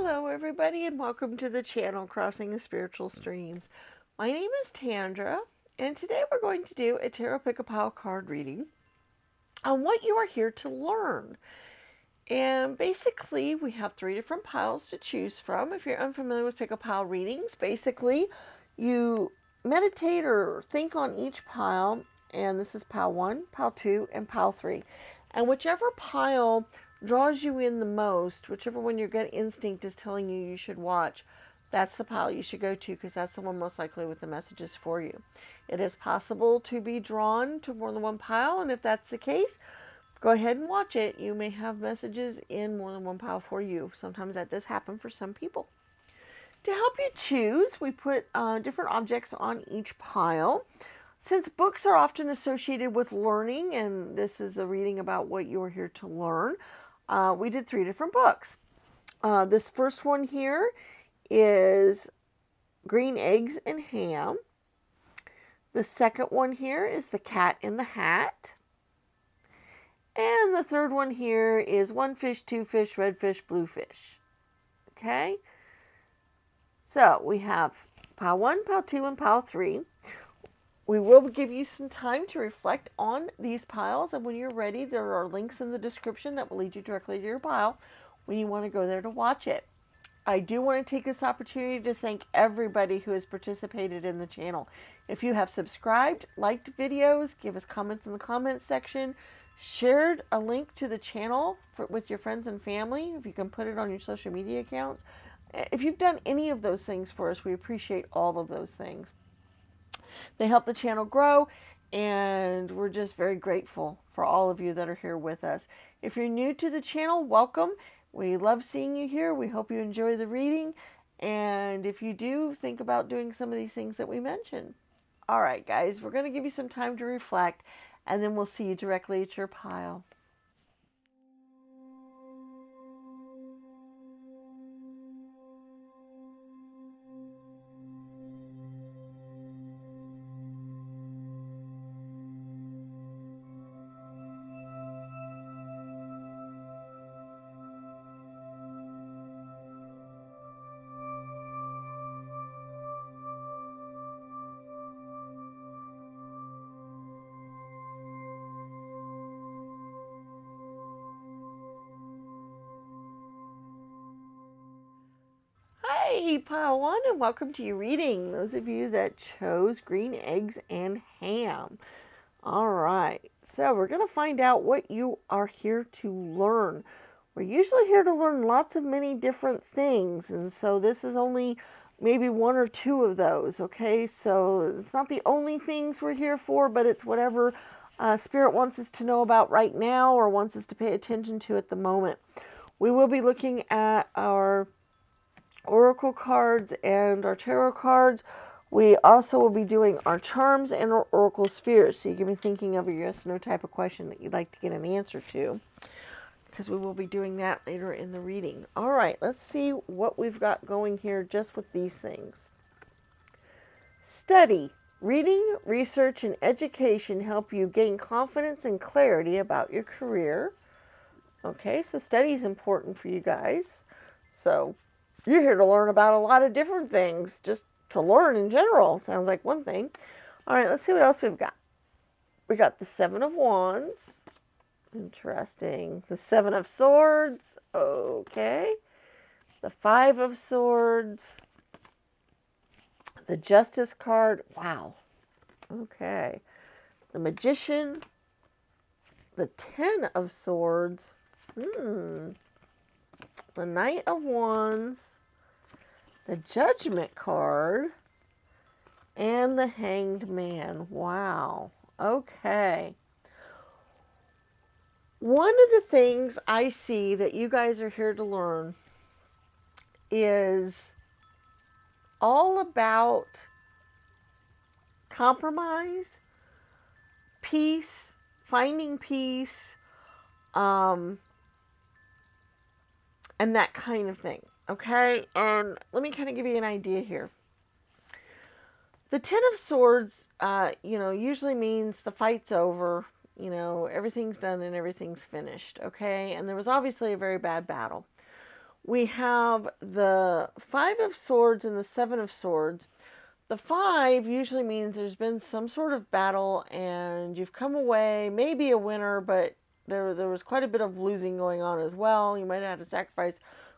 Hello everybody and welcome to the channel Crossing the Spiritual Streams. My name is Tandra and today we're going to do a Tarot Pick-a-Pile card reading on what you are here to learn. And basically we have 3 different piles to choose from. If you're unfamiliar with Pick-a-Pile readings, basically you meditate or think on each pile, and this is pile 1, pile 2, and pile 3. And whichever pile draws you in the most, whichever one your gut instinct is telling you should watch, that's the pile you should go to because that's the one most likely with the messages for you. It is possible to be drawn to more than one pile, and if that's the case, go ahead and watch it. You may have messages in more than one pile for you. Sometimes that does happen for some people. To help you choose, we put different objects on each pile. Since books are often associated with learning, and this is a reading about what you're here to learn, we did 3 different books. This first one here is Green Eggs and Ham. The second one here is The Cat in the Hat. And the third one here is One Fish, Two Fish, Red Fish, Blue Fish. Okay? So we have pile 1, pile 2, and pile 3. We will give you some time to reflect on these piles, and when you're ready, there are links in the description that will lead you directly to your pile when you want to go there to watch it. I do want to take this opportunity to thank everybody who has participated in the channel. If you have subscribed, liked videos, give us comments in the comments section, shared a link to the channel with your friends and family, if you can put it on your social media accounts. If you've done any of those things for us, we appreciate all of those things. They help the channel grow, and we're just very grateful for all of you that are here with us. If you're new to the channel, welcome. We love seeing you here. We hope you enjoy the reading, and if you do, think about doing some of these things that we mentioned. All right, guys, we're going to give you some time to reflect, and then we'll see you directly at your pile. Hey, pile 1, and welcome to your reading. Those of you that chose Green Eggs and Ham. All right, so we're going to find out what you are here to learn. We're usually here to learn lots of many different things, and so this is only maybe 1 or 2 of those, okay? So it's not the only things we're here for, but it's whatever Spirit wants us to know about right now or wants us to pay attention to at the moment. We will be looking at our oracle cards and our tarot cards. We also will be doing our charms and our oracle spheres. So you can be thinking of a yes, no type of question that you'd like to get an answer to, because we will be doing that later in the reading. All right, let's see what we've got going here just with these things. Study. Reading, research, and education help you gain confidence and clarity about your career. Okay, so study is important for you guys. So you're here to learn about a lot of different things, just to learn in general. Sounds like one thing. All right, let's see what else we've got. We got the 7 of Wands. Interesting. The 7 of Swords. Okay. The 5 of Swords. The Justice card. Wow. Okay. The Magician. The 10 of Swords. The Knight of Wands. The Judgment card, and the Hanged Man. Wow. Okay. One of the things I see that you guys are here to learn is all about compromise, peace, finding peace, and that kind of thing. Okay, and let me kind of give you an idea here. The 10 of Swords, usually means the fight's over, everything's done and everything's finished, okay? And there was obviously a very bad battle. We have the Five of Swords and the Seven of Swords. The five usually means there's been some sort of battle and you've come away, maybe a winner, but there was quite a bit of losing going on as well. You might have had to sacrifice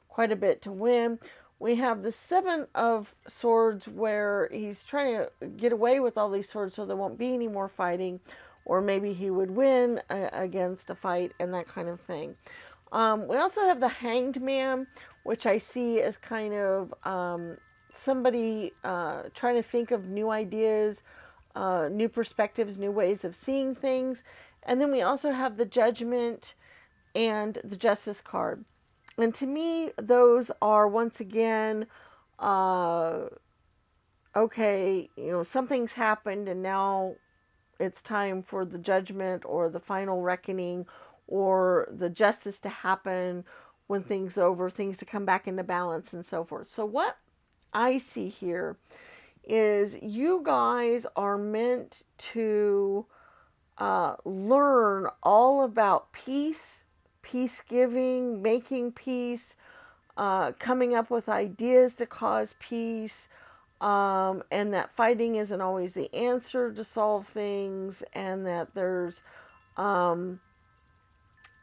quite a bit to win. We have the Seven of Swords where he's trying to get away with all these swords so there won't be any more fighting, or maybe he would win against a fight and that kind of thing. We also have the Hanged Man, which I see as kind of somebody trying to think of new ideas, new perspectives, new ways of seeing things. And then we also have the Judgment and the Justice card. And to me, those are once again, uh, okay, something's happened and now it's time for the judgment or the final reckoning or the justice to happen when things are over, things to come back into balance and so forth. So what I see here is you guys are meant to learn all about peace, peace giving, making peace, coming up with ideas to cause peace, and that fighting isn't always the answer to solve things, and that there's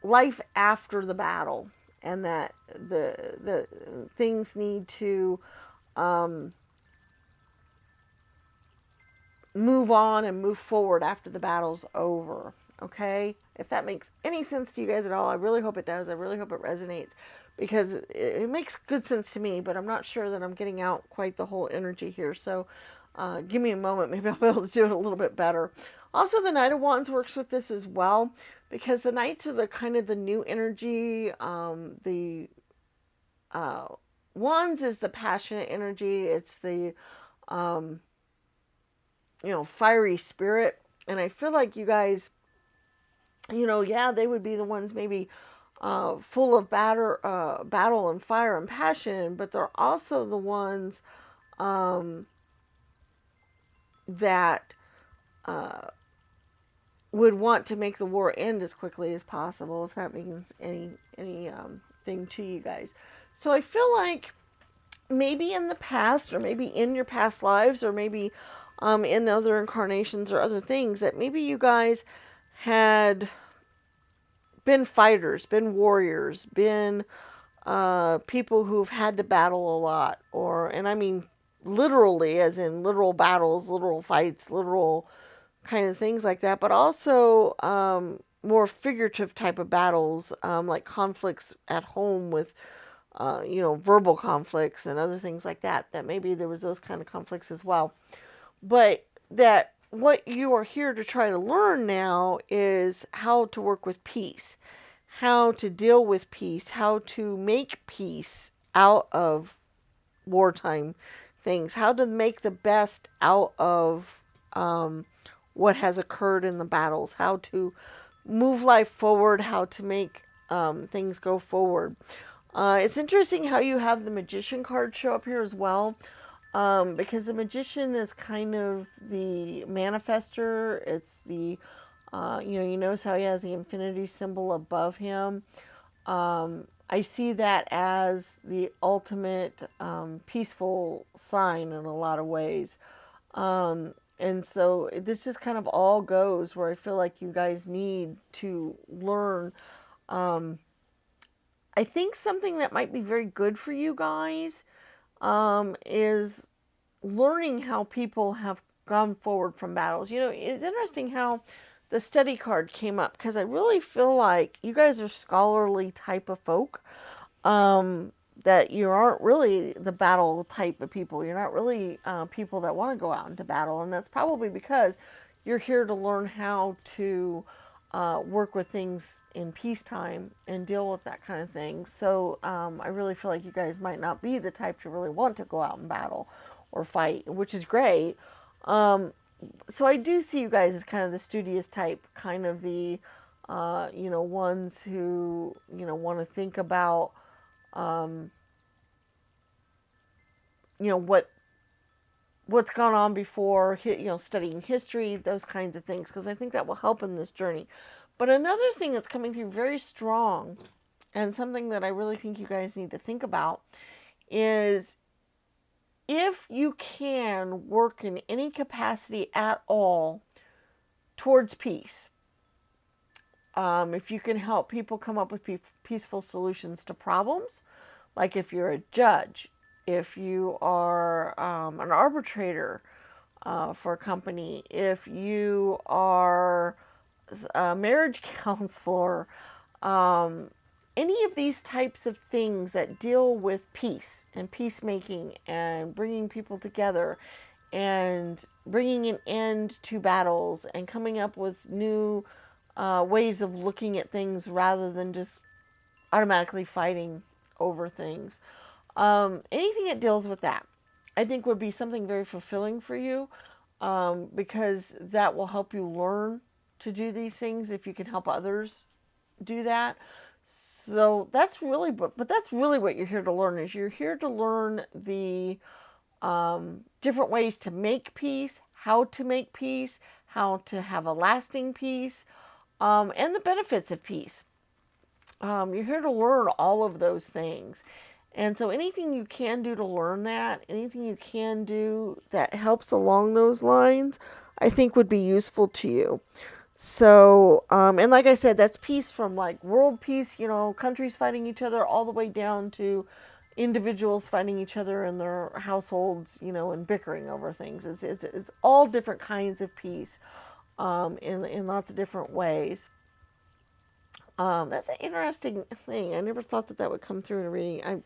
life after the battle, and that the things need to move on and move forward after the battle's over. Okay, if that makes any sense to you guys at all, I really hope it does. I really hope it resonates, because it makes good sense to me, but I'm not sure that I'm getting out quite the whole energy here. So give me a moment, maybe I'll be able to do it a little bit better. Also, the Knight of Wands works with this as well, because the Knights are the kind of the new energy. The Wands is the passionate energy. It's the fiery spirit. And I feel like you guys, yeah, they would be the ones maybe full of battle and fire and passion, but they're also the ones that would want to make the war end as quickly as possible, if that means any thing to you guys. So I feel like maybe in the past, or maybe in your past lives, or maybe in other incarnations or other things, that maybe you guys had been fighters, been warriors, been people who've had to battle a lot, and I mean literally, as in literal battles, literal fights, literal kind of things like that, but also more figurative type of battles, like conflicts at home with, verbal conflicts and other things like that, that maybe there was those kind of conflicts as well. But that what you are here to try to learn now is how to work with peace, how to deal with peace, how to make peace out of wartime things, how to make the best out of what has occurred in the battles, how to move life forward, how to make things go forward. It's interesting how you have the Magician card show up here as well, because the Magician is kind of the manifester. It's the, you notice how he has the infinity symbol above him. I see that as the ultimate peaceful sign in a lot of ways. And so this just kind of all goes where I feel like you guys need to learn. I think something that might be very good for you guys is learning how people have gone forward from battles. It's interesting how the study card came up, because I really feel like you guys are scholarly type of folk. That you aren't really the battle type of people. You're not really people that want to go out into battle, and that's probably because you're here to learn how to work with things in peacetime and deal with that kind of thing. So I really feel like you guys might not be the type to really want to go out and battle or fight, which is great. So I do see you guys as kind of the studious type, kind of the ones who want to think about what's gone on before, studying history, those kinds of things, because I think that will help in this journey. But another thing that's coming through very strong and something that I really think you guys need to think about, is if you can work in any capacity at all towards peace, if you can help people come up with peaceful solutions to problems, like if you're a judge, if you are an arbitrator for a company, if you are a marriage counselor, any of these types of things that deal with peace and peacemaking and bringing people together and bringing an end to battles and coming up with new ways of looking at things rather than just automatically fighting over things. Anything that deals with that, I think would be something very fulfilling for you, because that will help you learn to do these things if you can help others do that. So that's really, but that's really what you're here to learn, is you're here to learn the different ways to make peace, how to make peace, how to have a lasting peace, and the benefits of peace. You're here to learn all of those things. And so anything you can do to learn that, anything you can do that helps along those lines, I think would be useful to you. So, and like I said, that's peace from like world peace, countries fighting each other, all the way down to individuals fighting each other in their households, and bickering over things. It's all different kinds of peace, in lots of different ways. That's an interesting thing. I never thought that would come through in a reading.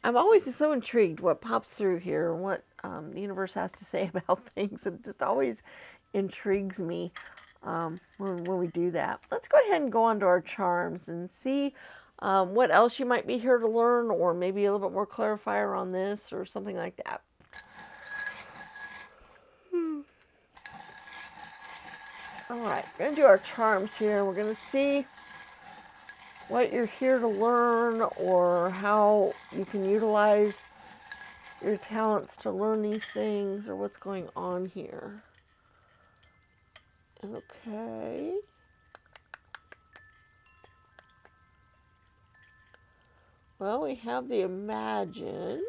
I'm always so intrigued what pops through here and what the universe has to say about things. It just always intrigues me when we do that. Let's go ahead and go on to our charms and see what else you might be here to learn, or maybe a little bit more clarifier on this or something like that. All right, we're going to do our charms here. We're going to see what you're here to learn, or how you can utilize your talents to learn these things, or what's going on here. Okay. Well, we have the Imagine,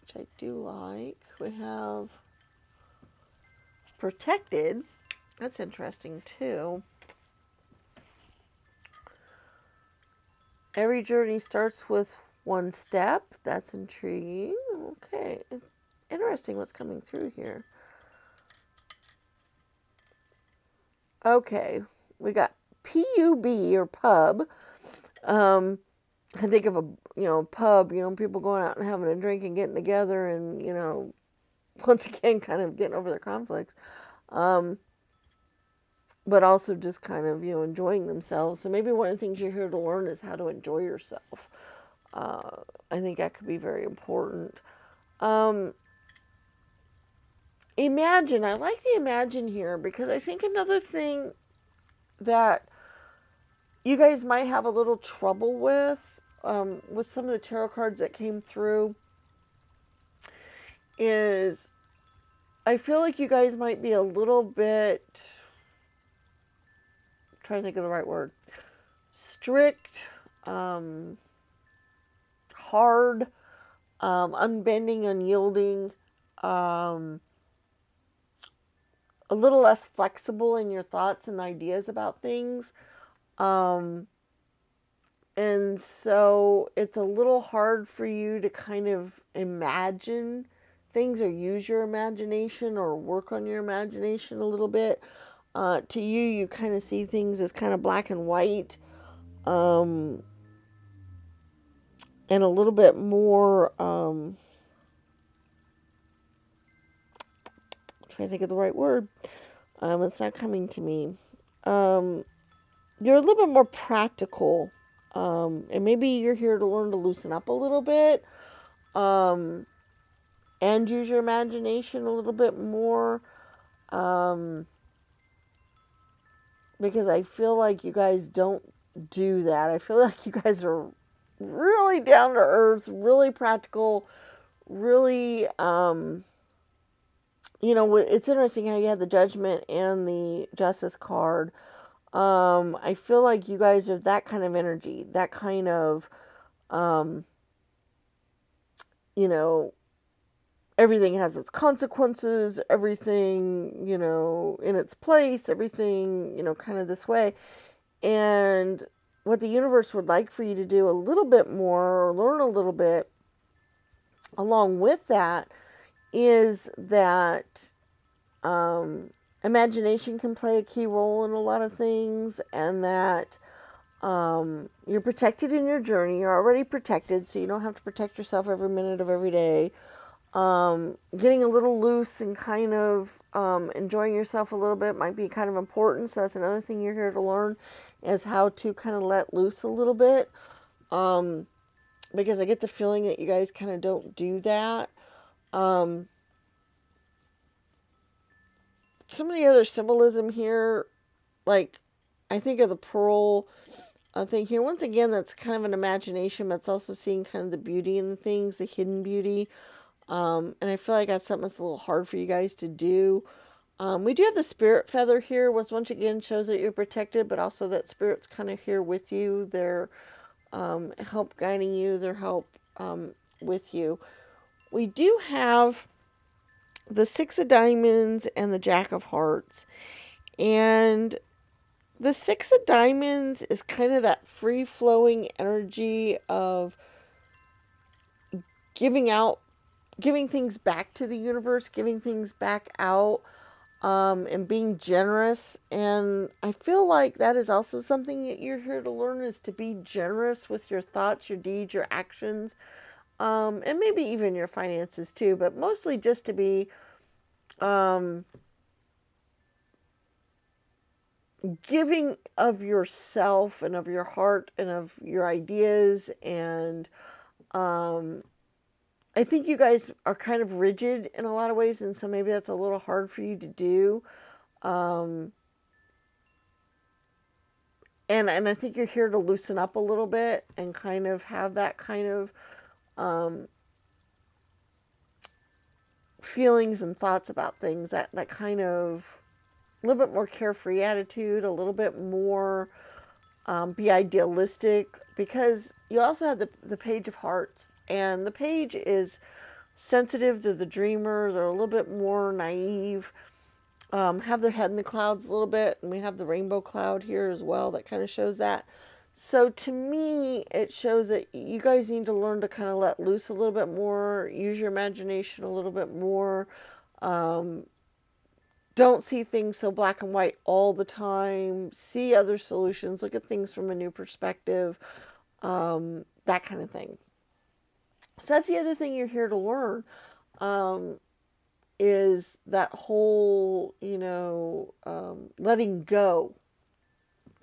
which I do like. We have Protected. That's interesting too. Every journey starts with one step. That's intriguing. Okay. Interesting what's coming through here. Okay. We got PUB, or pub. I think of a, pub, people going out and having a drink and getting together and, once again, kind of getting over their conflicts. But also just kind of, enjoying themselves. So maybe one of the things you're here to learn is how to enjoy yourself. I think that could be very important. Imagine. I like the Imagine here, because I think another thing that you guys might have a little trouble with some of the tarot cards that came through, is I feel like you guys might be a little bit, I'm trying to think of the right word, strict, hard, unbending, unyielding, a little less flexible in your thoughts and ideas about things. And so it's a little hard for you to kind of imagine things, or use your imagination, or work on your imagination a little bit. To you kind of see things as kind of black and white, and a little bit more, I'm trying to think of the right word. It's not coming to me. You're a little bit more practical, and maybe you're here to learn to loosen up a little bit, and use your imagination a little bit more, because I feel like you guys don't do that. I feel like you guys are really down to earth, really practical, really, it's interesting how you had the Judgment and the Justice card. I feel like you guys are that kind of energy, that kind of, um, you know, everything has its consequences, everything, in its place, everything, kind of this way. And what the universe would like for you to do a little bit more, or learn a little bit along with that, is that imagination can play a key role in a lot of things, and that you're protected in your journey. You're already protected, so you don't have to protect yourself every minute of every day. Getting a little loose and kind of enjoying yourself a little bit might be kind of important. So that's another thing you're here to learn, is how to kind of let loose a little bit. Because I get the feeling that you guys kind of don't do that. Um, some of the other symbolism here, like I think of the pearl thing here. Once again, that's kind of an imagination, but it's also seeing kind of the beauty in the things, the hidden beauty. And I feel like that's something that's a little hard for you guys to do. We do have the spirit feather here, which once again shows that you're protected, but also that spirit's kind of here with you. They're help guiding you, their help with you. We do have the Six of Diamonds and the Jack of Hearts. And the Six of Diamonds is kind of that free flowing energy of giving out, giving things back to the universe, giving things back out, and being generous. And I feel like that is also something that you're here to learn, is to be generous with your thoughts, your deeds, your actions, and maybe even your finances too, but mostly just to be um, giving of yourself and of your heart and of your ideas. And um, I think you guys are kind of rigid in a lot of ways, and so maybe that's a little hard for you to do. Um, and I think you're here to loosen up a little bit and kind of have that kind of um, feelings and thoughts about things, that kind of a little bit more carefree attitude, a little bit more be idealistic, because you also have the Page of Hearts, and the page is sensitive to the dreamer. They're a little bit more naive, have their head in the clouds a little bit, and we have the rainbow cloud here as well that kind of shows that. So to me, it shows that you guys need to learn to kind of let loose a little bit more, use your imagination a little bit more. Um, don't see things so black and white all the time. See other solutions. Look at things from a new perspective. That kind of thing. So that's the other thing you're here to learn. Um, is that whole, letting go,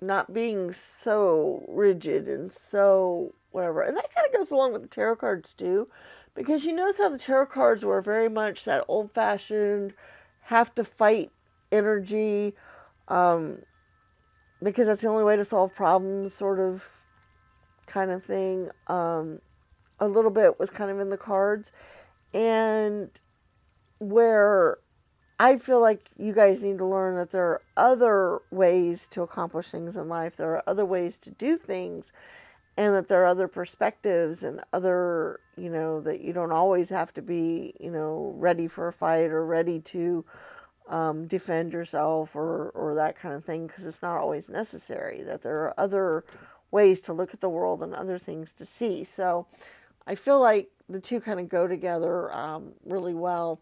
not being so rigid and so whatever. And that kind of goes along with the tarot cards too, because you notice how the tarot cards were very much that old fashioned, have to fight energy, um, because that's the only way to solve problems, sort of kind of thing. A little bit was kind of in the cards. And where I feel like you guys need to learn that there are other ways to accomplish things in life. There are other ways to do things, and that there are other perspectives and other, that you don't always have to be, ready for a fight or ready to defend yourself, or that kind of thing, because it's not always necessary. That there are other ways to look at the world and other things to see. So I feel like the two kind of go together really well.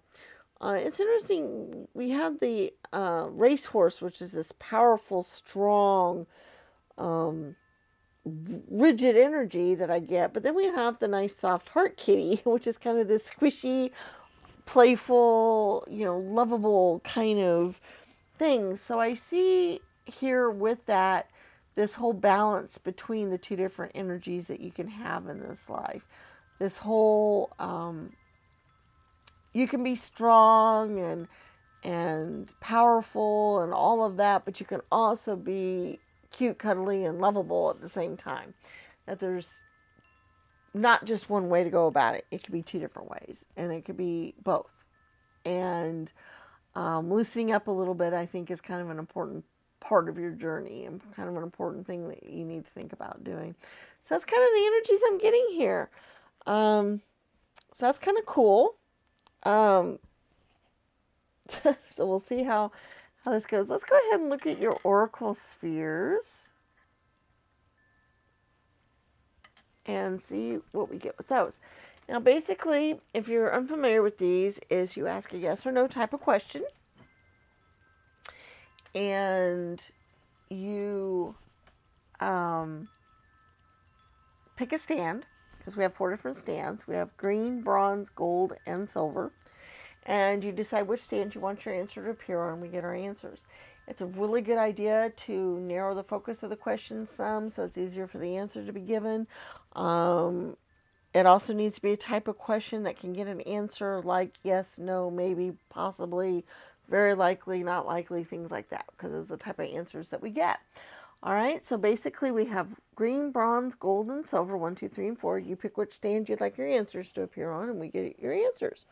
It's interesting. We have the racehorse, which is this powerful, strong, um, rigid energy that I get. But then we have the nice, soft heart kitty, which is kind of this squishy, playful, lovable kind of thing. So I see here with that this whole balance between the two different energies that you can have in this life. This whole you can be strong and powerful and all of that, but you can also be cute, cuddly, and lovable at the same time. That there's not just one way to go about it. It could be two different ways, and it could be both. And loosening up a little bit, I think, is kind of an important part of your journey and kind of an important thing that you need to think about doing. So that's kind of the energies I'm getting here. So that's kind of cool. So we'll see how this goes. Let's go ahead and look at your oracle spheres and see what we get with those. Now, basically, if you're unfamiliar with these, is you ask a yes or no type of question, and you pick a stand, because we have 4 different stands. We have green, bronze, gold, and silver. And you decide which stand you want your answer to appear on. We get our answers. It's a really good idea to narrow the focus of the question some, so it's easier for the answer to be given. It also needs to be a type of question that can get an answer like yes, no, maybe, possibly, very likely, not likely, things like that, because those are the type of answers that we get. All right, so basically we have green, bronze, gold, and silver, 1, 2, 3, and 4. You pick which stand you'd like your answers to appear on, and we get your answers.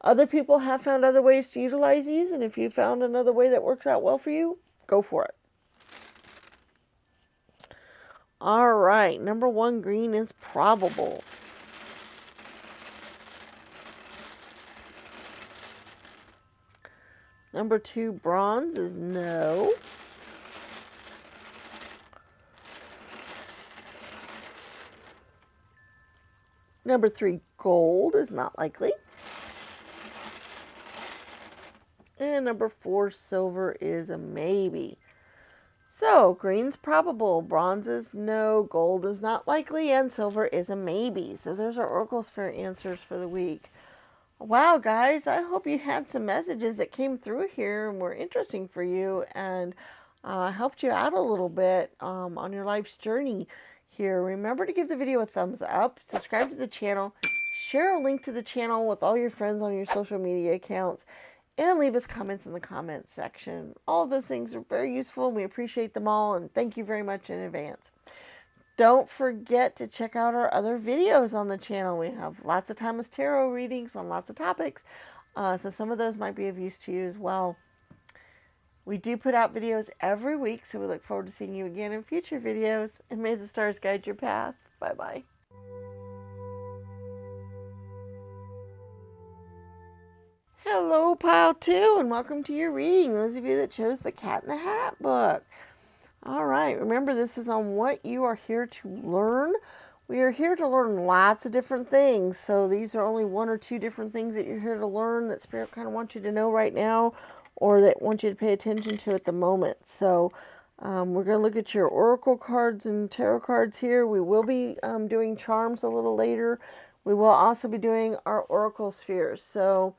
Other people have found other ways to utilize these, and if you found another way that works out well for you, go for it. All right, number 1, green is probable. Number 2, bronze is no. Number 3, gold is not likely. And number 4, silver is a maybe. So, green's probable, bronze is no, gold is not likely, and silver is a maybe. So there's our Oracle Sphere answers for the week. Wow, guys, I hope you had some messages that came through here and were interesting for you and helped you out a little bit on your life's journey here. Remember to give the video a thumbs up, subscribe to the channel, share a link to the channel with all your friends on your social media accounts, and leave us comments in the comments section. All of those things are very useful, and we appreciate them all, and thank you very much in advance. Don't forget to check out our other videos on the channel. We have lots of timeless tarot readings on lots of topics, so some of those might be of use to you as well. We do put out videos every week, so we look forward to seeing you again in future videos, and may the stars guide your path. Bye-bye. Hello, Pile 2, and welcome to your reading, those of you that chose the Cat in the Hat book. All right, remember this is on what you are here to learn. We are here to learn lots of different things, so these are only 1 or 2 different things that you're here to learn that Spirit kind of wants you to know right now, or that wants you to pay attention to at the moment. So we're going to look at your oracle cards and tarot cards here. We will be doing charms a little later. We will also be doing our oracle spheres. So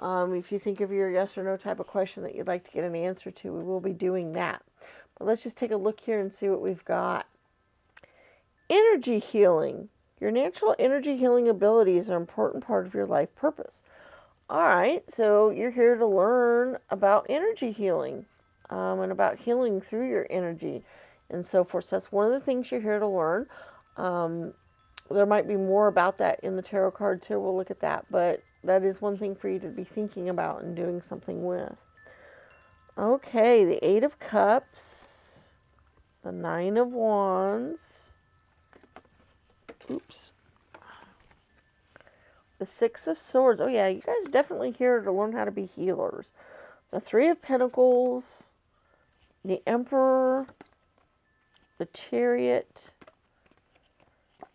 if you think of your yes or no type of question that you'd like to get an answer to, we will be doing that. But let's just take a look here and see what we've got. Energy healing. Your natural energy healing abilities are an important part of your life purpose. All right, so you're here to learn about energy healing and about healing through your energy and so forth. So that's one of the things you're here to learn. There might be more about that in the tarot cards here. We'll look at that, but that is one thing for you to be thinking about and doing something with. Okay, the 8 of Cups, the 9 of Wands, oops, the 6 of Swords. Oh yeah, you guys are definitely here to learn how to be healers. The 3 of Pentacles, the Emperor, the Chariot,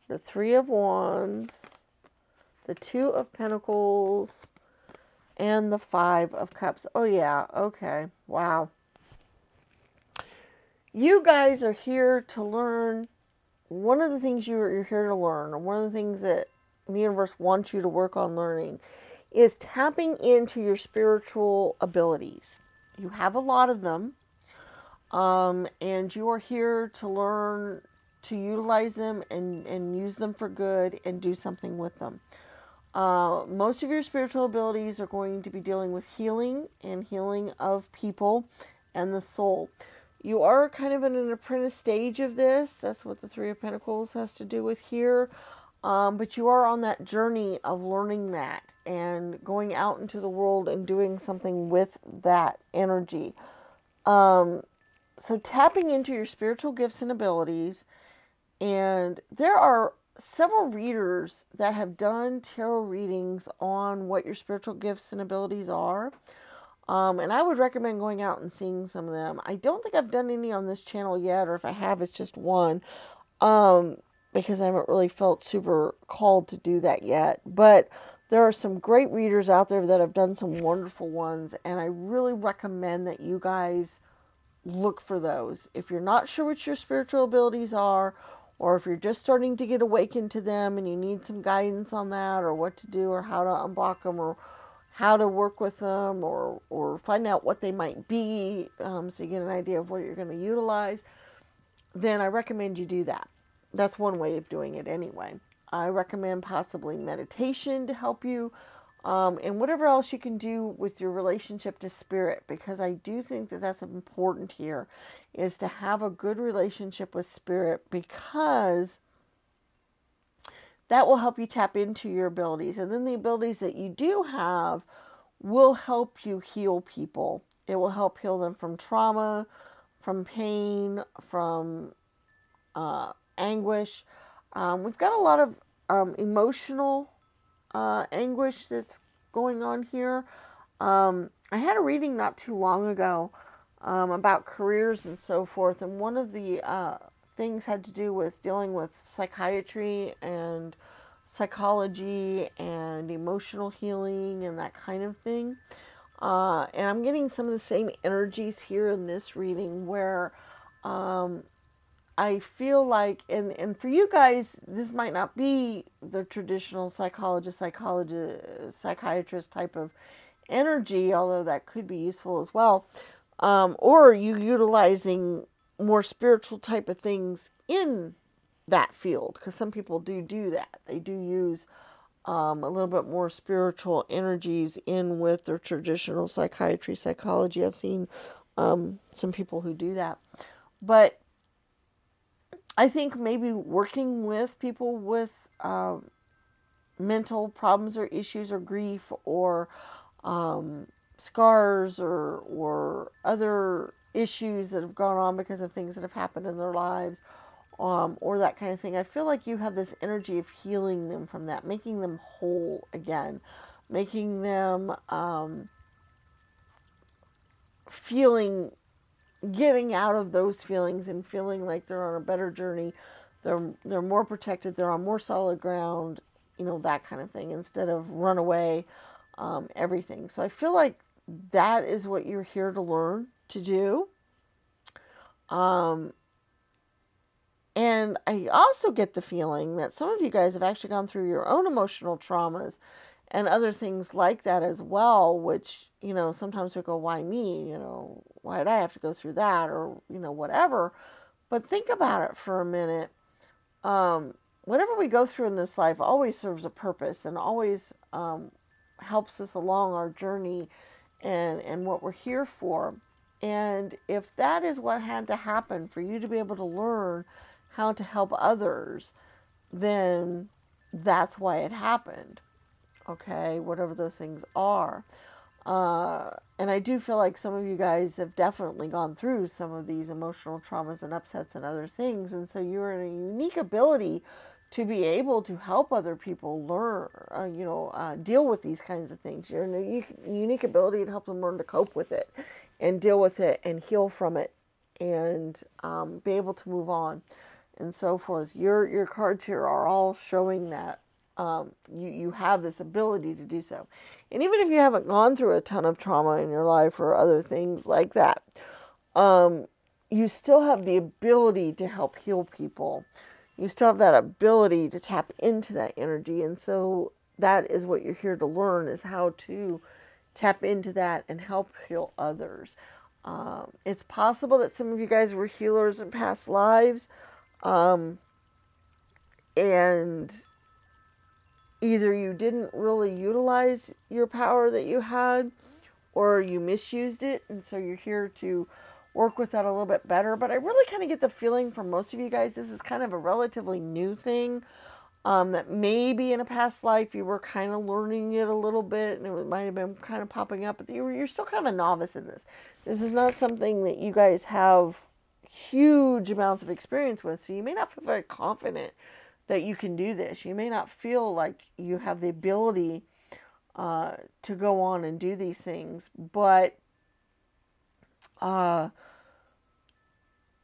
the 3 of Wands, the 2 of Pentacles, and the 5 of Cups. Oh yeah, okay, wow. You guys are here to learn. One of the things you're here to learn, or one of the things that the universe wants you to work on learning, is tapping into your spiritual abilities. You have a lot of them, and you are here to learn to utilize them and use them for good and do something with them. Most of your spiritual abilities are going to be dealing with healing and healing of people and the soul. You are kind of in an apprentice stage of this. That's what the 3 of Pentacles has to do with here. But you are on that journey of learning that and going out into the world and doing something with that energy. So tapping into your spiritual gifts and abilities, and there are several readers that have done tarot readings on what your spiritual gifts and abilities are. And I would recommend going out and seeing some of them. I don't think I've done any on this channel yet, or if I have, it's just one. Um, because I haven't really felt super called to do that yet. But there are some great readers out there that have done some wonderful ones, and I really recommend that you guys look for those. If you're not sure what your spiritual abilities are, or if you're just starting to get awakened to them and you need some guidance on that, or what to do, or how to unblock them, or how to work with them, or find out what they might be, so you get an idea of what you're going to utilize, then I recommend you do that. That's one way of doing it anyway. I recommend possibly meditation to help you, and whatever else you can do with your relationship to spirit, because I do think that that's important here, is to have a good relationship with spirit, because that will help you tap into your abilities. And then the abilities that you do have will help you heal people. It will help heal them from trauma, from pain, from anguish. We've got a lot of emotional anguish that's going on here. I had a reading not too long ago about careers and so forth, and one of the things had to do with dealing with psychiatry and psychology and emotional healing and that kind of thing. And I'm getting some of the same energies here in this reading where I feel like, and for you guys, this might not be the traditional psychiatrist type of energy, although that could be useful as well. Or you utilizing more spiritual type of things in that field, because some people do that. They do use a little bit more spiritual energies in with their traditional psychology. I've seen some people who do that. But I think maybe working with people with mental problems or issues or grief or scars or other issues that have gone on because of things that have happened in their lives, or that kind of thing. I feel like you have this energy of healing them from that, making them whole again, making them getting out of those feelings and feeling like they're on a better journey. They're more protected. They're on more solid ground. That kind of thing, instead of run away, everything. So I feel like that is what you're here to learn to do. And I also get the feeling that some of you guys have actually gone through your own emotional traumas and other things like that as well, which, sometimes we go, why me? Why did I have to go through that? Or, whatever. But think about it for a minute. Whatever we go through in this life always serves a purpose and always helps us along our journey and what we're here for. And if that is what had to happen for you to be able to learn how to help others, then that's why it happened. Okay, whatever those things are. And I do feel like some of you guys have definitely gone through some of these emotional traumas and upsets and other things. And so you're in a unique ability to be able to help other people learn, deal with these kinds of things. You're in a unique ability to help them learn to cope with it and deal with it and heal from it and be able to move on and so forth. Your cards here are all showing that you have this ability to do so. And even if you haven't gone through a ton of trauma in your life or other things like that, you still have the ability to help heal people. You still have that ability to tap into that energy. And so that is what you're here to learn, is how to tap into that and help heal others. It's possible that some of you guys were healers in past lives, and either you didn't really utilize your power that you had, or you misused it, and so you're here to work with that a little bit better. But I really kind of get the feeling from most of you guys, this is kind of a relatively new thing, that maybe in a past life you were kind of learning it a little bit, and it might have been kind of popping up, but you're still kind of a novice in this. This is not something that you guys have huge amounts of experience with. So you may not feel very confident that you can do this. You may not feel like you have the ability to go on and do these things, but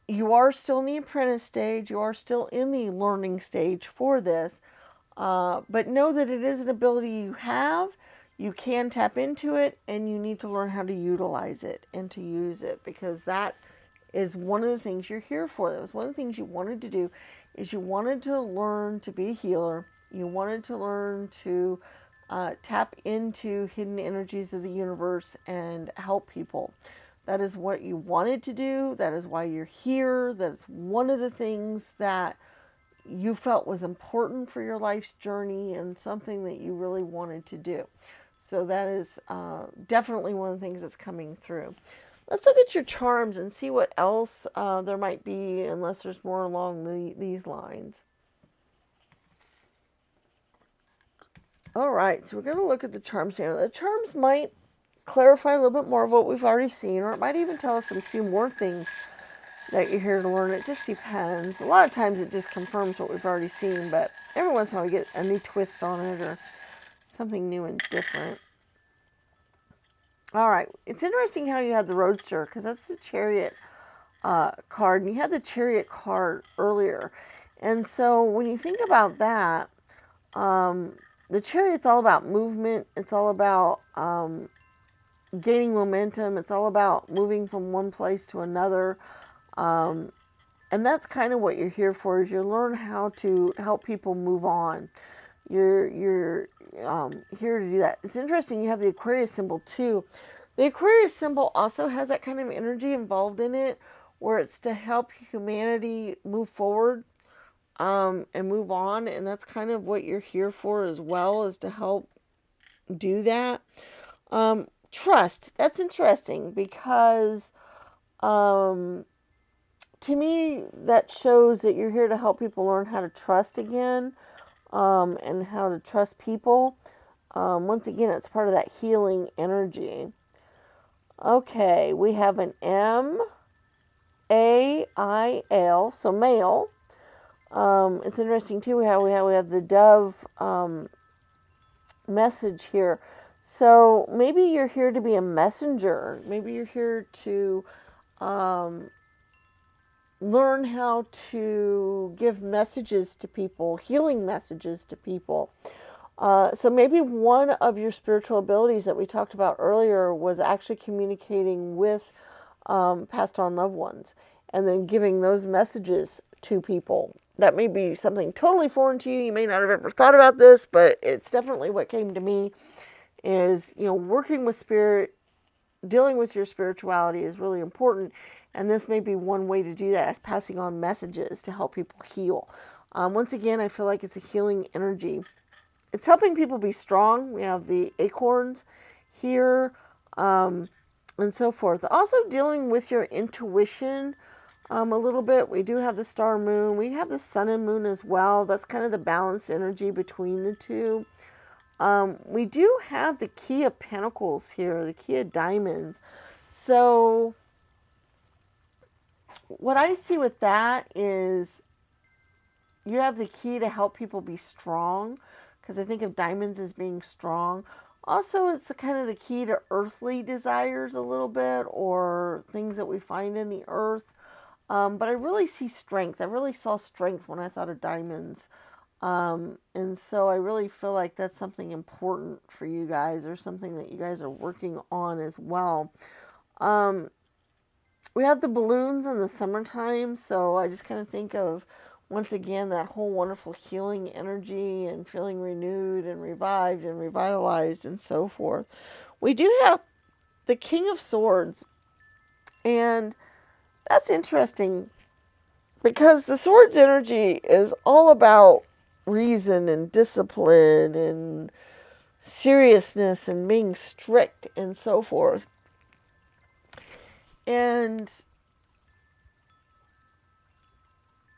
you are still in the apprentice stage. You are still in the learning stage for this. But know that it is an ability you have. You can tap into it, and you need to learn how to utilize it and to use it, because that is one of the things you're here for. That was one of the things you wanted to do, is you wanted to learn to be a healer. You wanted to learn to tap into hidden energies of the universe and help people. That is what you wanted to do. That is why you're here. That's one of the things that you felt was important for your life's journey and something that you really wanted to do. So that is definitely one of the things that's coming through. Let's look at your charms and see what else there might be, unless there's more along these lines. All right, so we're going to look at the charms now. The charms might clarify a little bit more of what we've already seen, or it might even tell us a few more things that you're here to learn. It just depends. A lot of times it just confirms what we've already seen, but every once in a while we get a new twist on it or something new and different. All right, it's interesting how you had the Roadster, because that's the Chariot card, and you had the Chariot card earlier. And so when you think about that, the Chariot's all about movement. It's all about gaining momentum. It's all about moving from one place to another. And that's kind of what you're here for, is you learn how to help people move on. You're here to do that. It's interesting, you have the Aquarius symbol too. The Aquarius symbol also has that kind of energy involved in it, where it's to help humanity move forward and move on. And that's kind of what you're here for as well, is to help do that. Trust. That's interesting, because to me, that shows that you're here to help people learn how to trust again, and how to trust people. Once again, it's part of that healing energy. Okay, we have an M-A-I-L, so male. It's interesting too how we have the dove message here. So maybe you're here to be a messenger. Maybe you're here to learn how to give messages to people, healing messages to people. So maybe one of your spiritual abilities that we talked about earlier was actually communicating with passed on loved ones, and then giving those messages to people. That may be something totally foreign to you. You may not have ever thought about this, but it's definitely what came to me, is, working with spirit, dealing with your spirituality is really important. And this may be one way to do that, as passing on messages to help people heal. Once again, I feel like it's a healing energy. It's helping people be strong. We have the acorns here, and so forth. Also dealing with your intuition a little bit. We do have the star moon. We have the sun and moon as well. That's kind of the balanced energy between the two. We do have the Key of Pentacles here, the Key of Diamonds. So what I see with that is you have the key to help people be strong, because I think of diamonds as being strong. Also, it's the kind of the key to earthly desires a little bit, or things that we find in the earth. But I really see strength. I really saw strength when I thought of diamonds. And so I really feel like that's something important for you guys, or something that you guys are working on as well. We have the balloons in the summertime, so I just kind of think of, once again, that whole wonderful healing energy and feeling renewed and revived and revitalized and so forth. We do have the King of Swords, and that's interesting, because the Swords energy is all about reason and discipline and seriousness and being strict and so forth. And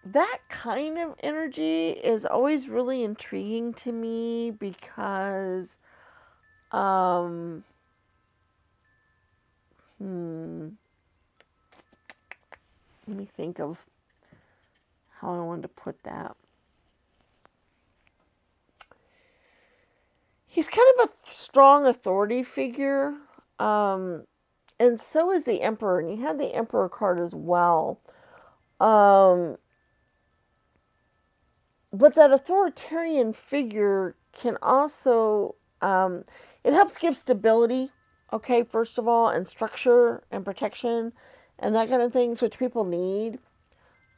that kind of energy is always really intriguing to me, because Let me think of how I wanted to put that. He's kind of a strong authority figure, and so is the Emperor, and he had the Emperor card as well. But that authoritarian figure can also, it helps give stability, okay, first of all, and structure and protection and that kind of things, which people need.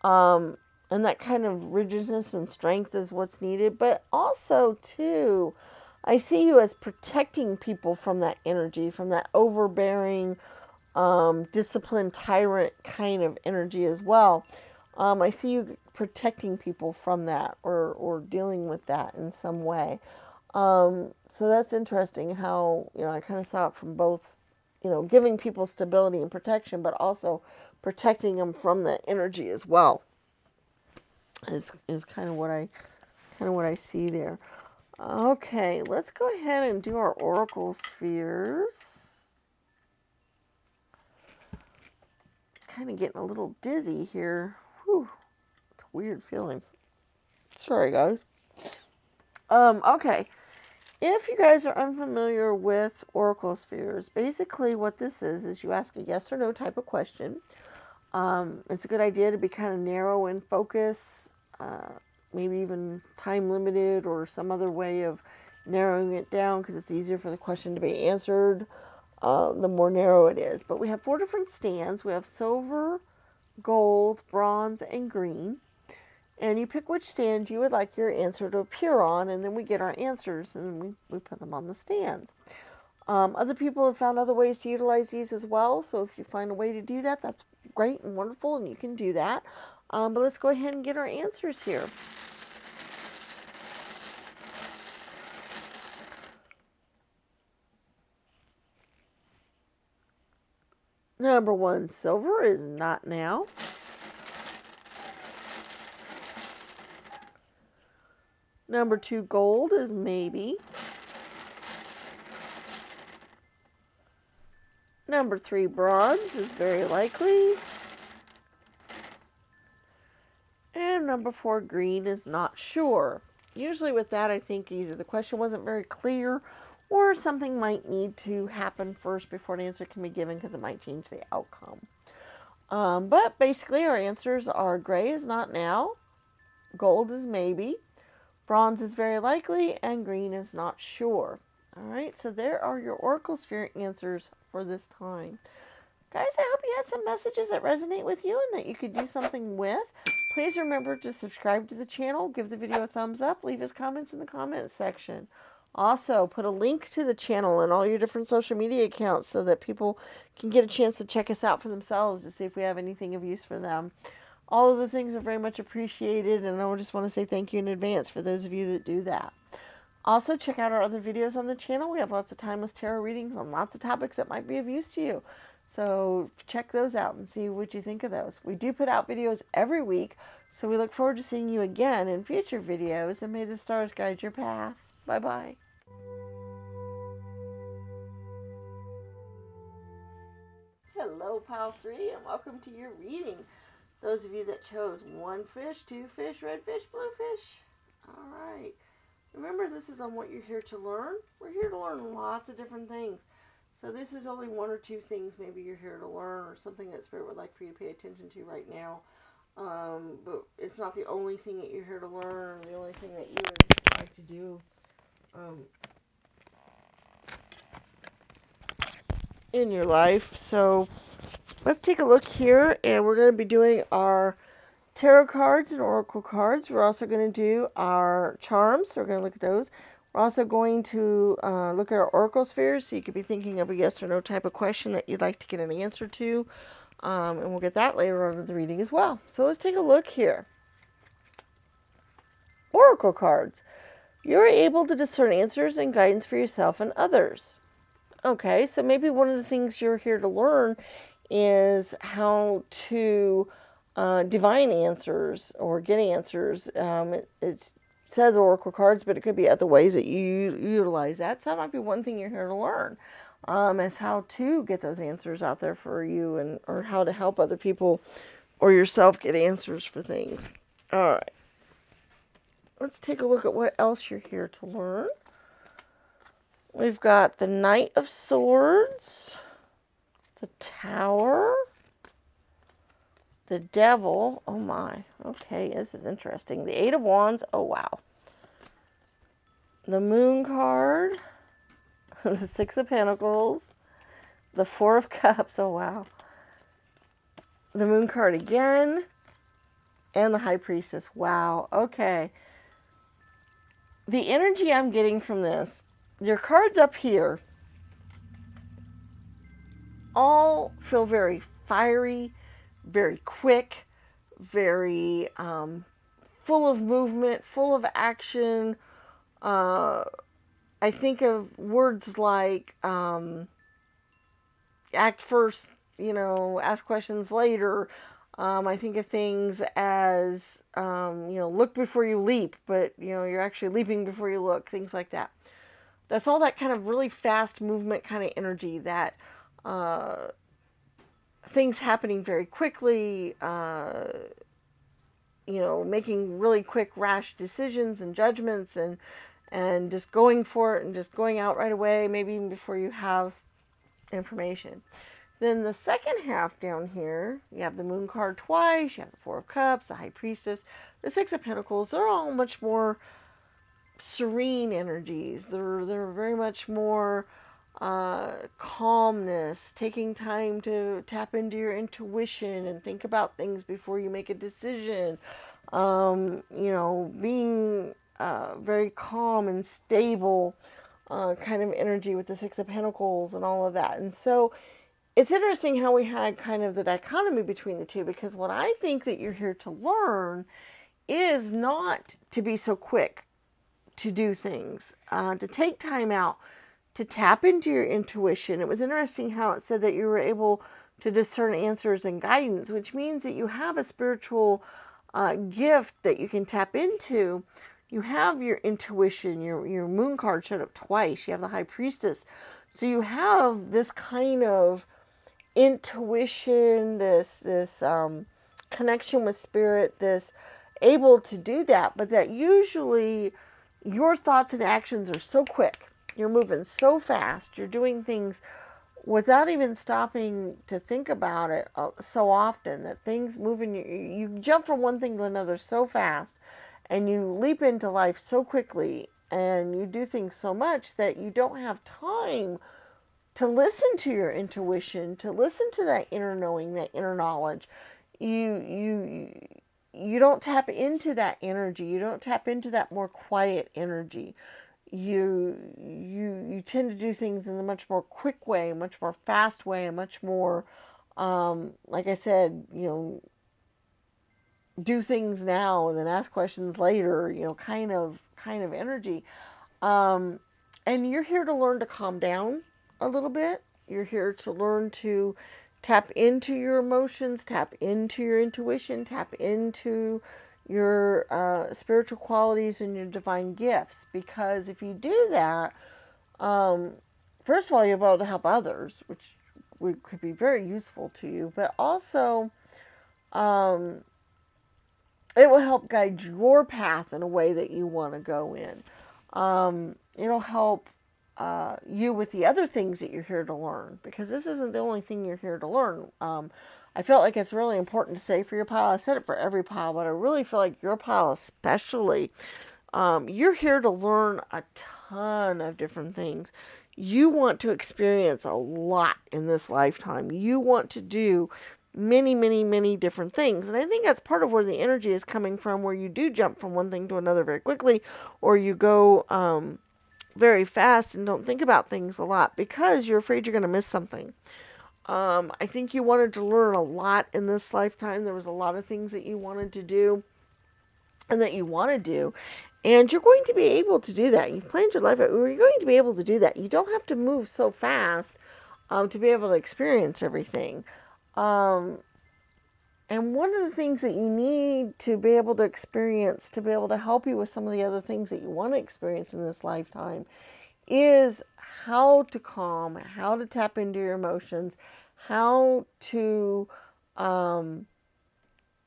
And that kind of rigidness and strength is what's needed. But also, too, I see you as protecting people from that energy, from that overbearing, disciplined tyrant kind of energy as well. I see you protecting people from that or dealing with that in some way. So that's interesting how, I kind of saw it from both, giving people stability and protection, but also protecting them from that energy as well is kind of what I see there. Okay, let's go ahead and do our oracle spheres. Kind of getting a little dizzy here. Whew. It's a weird feeling. Sorry, guys. Okay. If you guys are unfamiliar with oracle spheres, basically what this is you ask a yes or no type of question. It's a good idea to be kind of narrow in focus, maybe even time limited or some other way of narrowing it down because it's easier for the question to be answered the more narrow it is. But we have 4 different stands. We have silver, gold, bronze, and green. And you pick which stand you would like your answer to appear on, and then we get our answers and we put them on the stands. Other people have found other ways to utilize these as well, so if you find a way to do that, that's great and wonderful, and you can do that. But let's go ahead and get our answers here. Number 1, silver is not now. Number 2, gold is maybe. Number 3, bronze is very likely. And number 4, green is not sure. Usually with that, I think either the question wasn't very clear or something might need to happen first before an answer can be given because it might change the outcome. But basically our answers are gray is not now, gold is maybe, bronze is very likely, and green is not sure. All right, so there are your oracle sphere answers for this time. Guys, I hope you had some messages that resonate with you and that you could do something with. Please remember to subscribe to the channel, give the video a thumbs up, leave us comments in the comments section. Also, put a link to the channel and all your different social media accounts so that people can get a chance to check us out for themselves to see if we have anything of use for them. All of those things are very much appreciated, and I just want to say thank you in advance for those of you that do that. Also, check out our other videos on the channel. We have lots of timeless tarot readings on lots of topics that might be of use to you. So check those out and see what you think of those. We do put out videos every week, so we look forward to seeing you again in future videos, and may the stars guide your path. Bye-bye. Hello, Pile 3, and welcome to your reading. Those of you that chose 1 fish, 2 fish, red fish, blue fish. All right. Remember, this is on what you're here to learn. We're here to learn lots of different things. So this is only 1 or 2 things maybe you're here to learn or something that Spirit would like for you to pay attention to right now. But it's not the only thing that you're here to learn or the only thing that you would like to do in your life. So let's take a look here, and we're going to be doing our tarot cards and oracle cards. We're also going to do our charms, so we're going to look at those. We're also going to look at our oracle spheres, so you could be thinking of a yes or no type of question that you'd like to get an answer to, and we'll get that later on in the reading as well. So let's take a look here. Oracle cards. You're able to discern answers and guidance for yourself and others. Okay, so maybe one of the things you're here to learn is how to divine answers or get answers. It says oracle cards, but it could be other ways that you utilize that. So that might be one thing you're here to learn, is how to get those answers out there for you, and or how to help other people or yourself get answers for things. All right. Let's take a look at what else you're here to learn. We've got the Knight of Swords, the Tower, the Devil. Oh my. Okay, this is interesting. The Eight of Wands. Oh wow. The Moon card, the Six of Pentacles, the Four of Cups. Oh wow. The Moon card again, and the High Priestess. Wow. Okay. The energy I'm getting from this, your cards up here all feel very fiery, very quick, very full of movement, full of action. I think of words like act first, ask questions later. I think of things as, look before you leap, but, you're actually leaping before you look, things like that. That's all that kind of really fast movement kind of energy, that things happening very quickly, making really quick, rash decisions and judgments, and just going for it and just going out right away, maybe even before you have information. Then the second half down here, you have the Moon card twice, you have the Four of Cups, the High Priestess, the Six of Pentacles. They're all much more serene energies. They're very much more calmness, taking time to tap into your intuition and think about things before you make a decision. Being very calm and stable kind of energy with the Six of Pentacles and all of that. And so it's interesting how we had kind of the dichotomy between the two, because what I think that you're here to learn is not to be so quick to do things, to take time out, to tap into your intuition. It was interesting how it said that you were able to discern answers and guidance, which means that you have a spiritual gift that you can tap into. You have your intuition. Your Moon card showed up twice. You have the High Priestess. So you have this kind of intuition, this connection with spirit, this able to do that, but that usually your thoughts and actions are so quick. You're moving so fast. You're doing things without even stopping to think about it so often, that things move in you jump from one thing to another so fast, and you leap into life so quickly, and you do things so much that you don't have time to listen to your intuition, to listen to that inner knowing, that inner knowledge. You don't tap into that energy. You don't tap into that more quiet energy. You tend to do things in a much more quick way, much more fast way, a much more, like I said, do things now and then ask questions later, kind of energy. And you're here to learn to calm down a little bit. You're here to learn to tap into your emotions, tap into your intuition, tap into your spiritual qualities and your divine gifts. Because if you do that, first of all, you'll be able to help others, which could be very useful to you. But also, it will help guide your path in a way that you want to go in. It'll help you with the other things that you're here to learn, because this isn't the only thing you're here to learn. I felt like it's really important to say for your pile. I said it for every pile, but I really feel like your pile especially. You're here to learn a ton of different things. You want to experience a lot in this lifetime. You want to do many, many, many different things. And I think that's part of where the energy is coming from, where you do jump from one thing to another very quickly, or you go very fast and don't think about things a lot because you're afraid you're going to miss something. I think you wanted to learn a lot in this lifetime. There was a lot of things that you wanted to do and that you want to do. And you're going to be able to do that. You've planned your life out. You're going to be able to do that. You don't have to move so fast to be able to experience everything. And one of the things that you need to be able to experience, to be able to help you with some of the other things that you want to experience in this lifetime, is how to calm, how to tap into your emotions, how to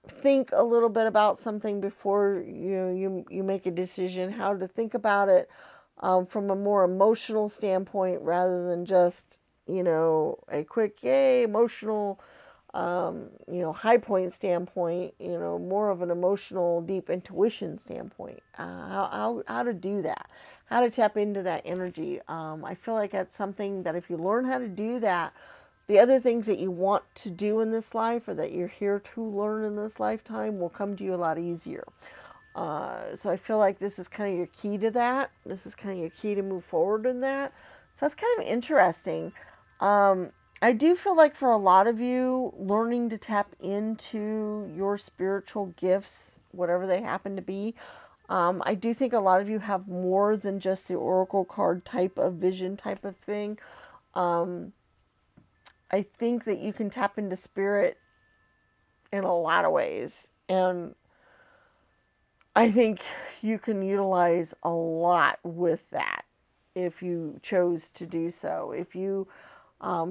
think a little bit about something before you make a decision, how to think about it from a more emotional standpoint rather than just a quick yay emotional high point standpoint, more of an emotional, deep intuition standpoint. How to do that, how to tap into that energy. I feel like that's something that if you learn how to do that, the other things that you want to do in this life or that you're here to learn in this lifetime will come to you a lot easier. So I feel like this is kind of your key to that. This is kind of your key to move forward in that. So that's kind of interesting. Um, I do feel like for a lot of you, learning to tap into your spiritual gifts, whatever they happen to be, I do think a lot of you have more than just the oracle card type of vision type of thing. Um, I think that you can tap into spirit in a lot of ways. And I think you can utilize a lot with that if you chose to do so. If you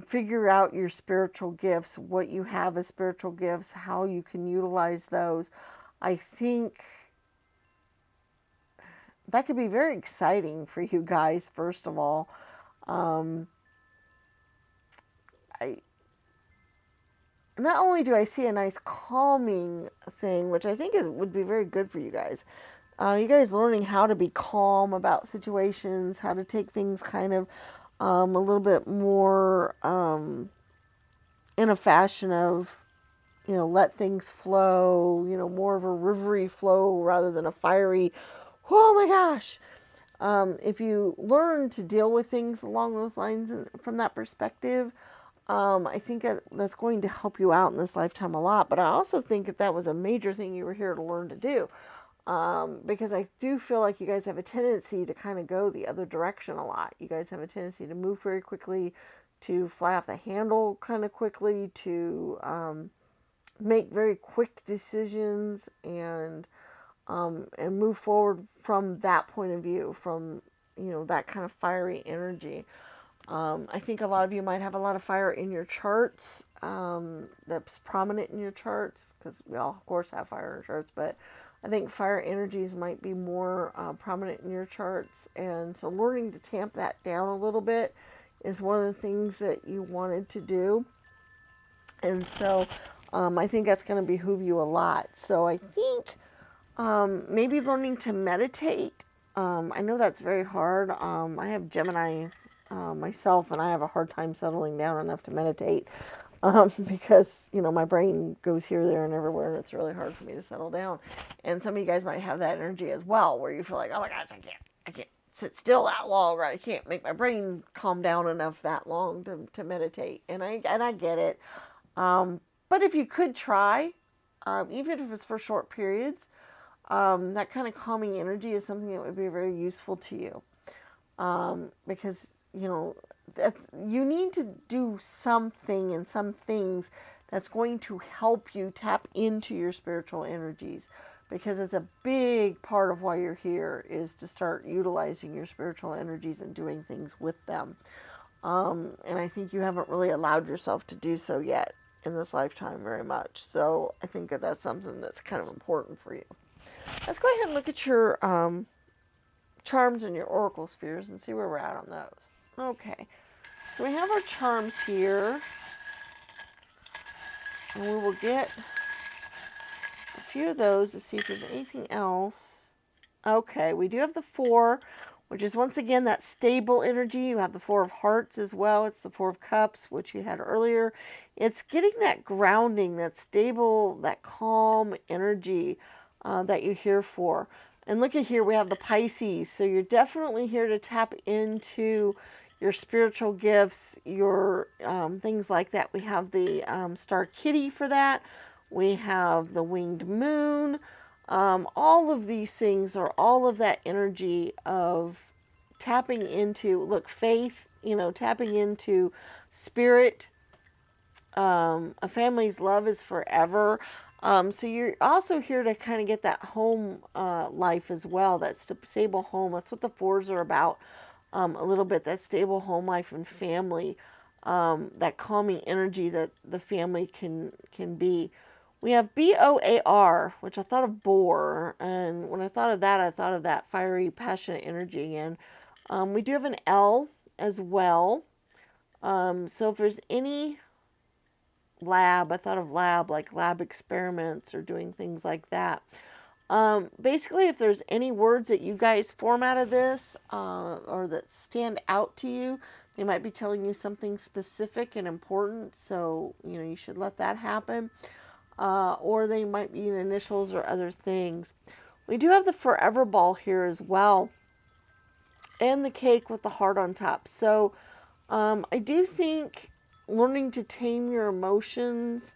figure out your spiritual gifts, what you have as spiritual gifts, how you can utilize those, I think that could be very exciting for you guys, first of all. Um, I Not only do I see a nice calming thing, which I think would be very good for you guys. You guys learning how to be calm about situations, how to take things kind of a little bit more in a fashion of, let things flow, more of a rivery flow rather than a fiery, oh my gosh. If you learn to deal with things along those lines and from that perspective, I think that's going to help you out in this lifetime a lot. But I also think that was a major thing you were here to learn to do. Because I do feel like you guys have a tendency to kind of go the other direction a lot. You guys have a tendency to move very quickly, to fly off the handle kind of quickly, to make very quick decisions and move forward from that point of view, from that kind of fiery energy. I think a lot of you might have a lot of fire in your charts. That's prominent in your charts because we all, of course, have fire in our charts, but I think fire energies might be more prominent in your charts. And so learning to tamp that down a little bit is one of the things that you wanted to do. And so I think that's going to behoove you a lot. So I think maybe learning to meditate. I know that's very hard. I have Gemini myself, and I have a hard time settling down enough to meditate because my brain goes here, there, and everywhere, and it's really hard for me to settle down. And some of you guys might have that energy as well, where you feel like, oh my gosh, I can't sit still that long, or I can't make my brain calm down enough that long to meditate. And I get it. But if you could try, even if it's for short periods, that kind of calming energy is something that would be very useful to you. Because that you need to do something and some things that's going to help you tap into your spiritual energies, because it's a big part of why you're here is to start utilizing your spiritual energies and doing things with them. And I think you haven't really allowed yourself to do so yet in this lifetime very much. So I think that's something that's kind of important for you. Let's go ahead and look at your charms and your oracle spheres and see where we're at on those. Okay, so we have our charms here, and we will get a few of those to see if there's anything else. Okay, we do have the Four, which is once again that stable energy. You have the Four of Hearts as well. It's the Four of Cups, which you had earlier. It's getting that grounding, that stable, that calm energy that you're here for. And look at here, we have the Pisces. So you're definitely here to tap into your spiritual gifts, your things like that. We have the Star Kitty for that. We have the Winged Moon. All of these things are all of that energy of tapping into, look, faith, tapping into spirit. A family's love is forever. So you're also here to kind of get that home life as well, that stable home. That's what the Fours are about a little bit, that stable home life and family, that calming energy that the family can be. We have BOAR, which I thought of bore, and when I thought of that fiery, passionate energy again. We do have an L as well. So if there's any lab, I thought of lab, like lab experiments or doing things like that. Basically, if there's any words that you guys form out of this or that stand out to you, they might be telling you something specific and important, so you should let that happen. Or they might be initials or other things. We do have the forever ball here as well, and the cake with the heart on top. So I do think learning to tame your emotions,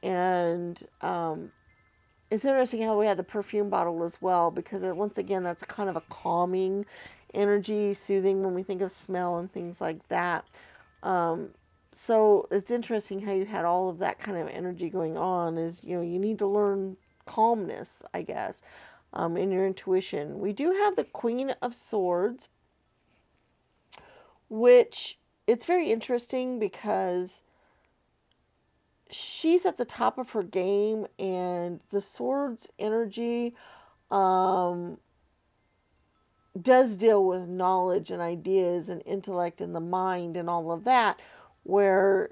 and it's interesting how we had the perfume bottle as well, because once again, that's kind of a calming energy, soothing when we think of smell and things like that. So it's interesting how you had all of that kind of energy going on. Is you need to learn calmness, I guess, in your intuition. We do have the Queen of Swords, which it's very interesting because she's at the top of her game, and the swords energy does deal with knowledge and ideas and intellect and the mind and all of that, where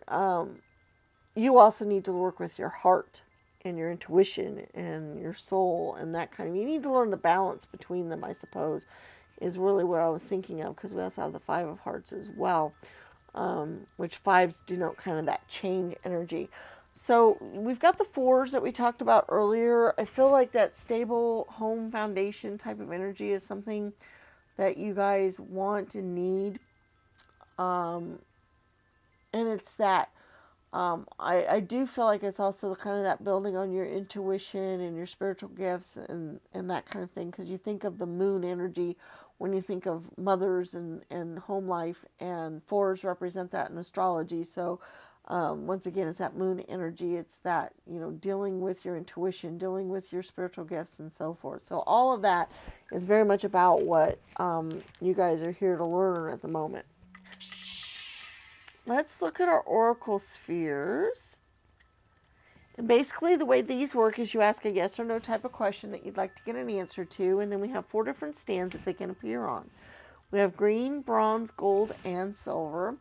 you also need to work with your heart and your intuition and your soul and that kind of. You need to learn the balance between them, I suppose, is really what I was thinking of, because we also have the Five of Hearts as well, which fives denote kind of that change energy. So we've got the fours that we talked about earlier. I feel like that stable home foundation type of energy is something that you guys want and need. And it's that I do feel like it's also kind of that building on your intuition and your spiritual gifts and that kind of thing, because you think of the moon energy when you think of mothers and home life, and fours represent that in astrology. So once again, it's that moon energy. It's that, dealing with your intuition, dealing with your spiritual gifts and so forth. So all of that is very much about what you guys are here to learn at the moment. Let's look at our oracle spheres. And basically the way these work is you ask a yes or no type of question that you'd like to get an answer to, and then we have 4 different stands that they can appear on. We have green, bronze, gold, and silver.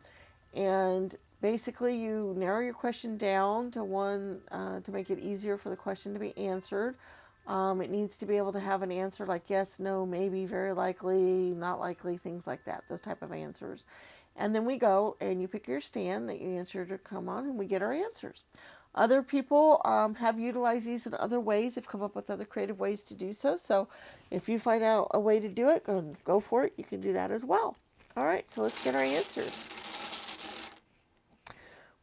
And basically you narrow your question down to one to make it easier for the question to be answered. It needs to be able to have an answer like yes, no, maybe, very likely, not likely, things like that, those type of answers. And then we go and you pick your stand that you answer to come on, and we get our answers. Other people have utilized these in other ways, have come up with other creative ways to do so. So if you find out a way to do it, go for it. You can do that as well. All right, so let's get our answers.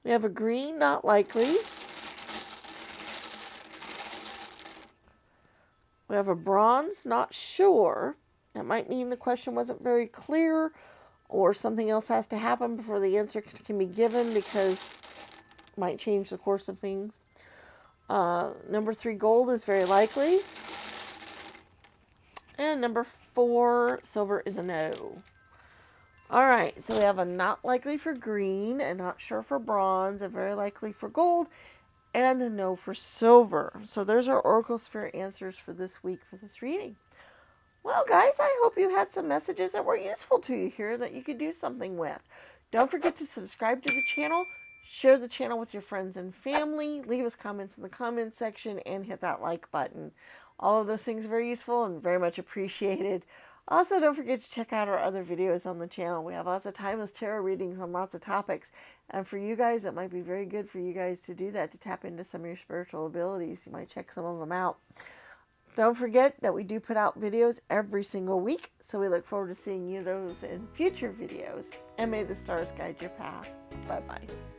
We have a green, not likely. We have a bronze, not sure. That might mean the question wasn't very clear, or something else has to happen before the answer can be given, because it might change the course of things. Number 3, gold, is very likely. And number 4, silver, is a no. All right, so we have a not likely for green, and not sure for bronze, a very likely for gold, and a no for silver. So there's our Oracle Sphere answers for this week for this reading. Well, guys, I hope you had some messages that were useful to you here that you could do something with. Don't forget to subscribe to the channel, share the channel with your friends and family, leave us comments in the comments section, and hit that like button. All of those things are very useful and very much appreciated. Also, don't forget to check out our other videos on the channel. We have lots of timeless tarot readings on lots of topics. And for you guys, it might be very good for you guys to do that, to tap into some of your spiritual abilities. You might check some of them out. Don't forget that we do put out videos every single week, so we look forward to seeing you those in future videos. And may the stars guide your path. Bye-bye.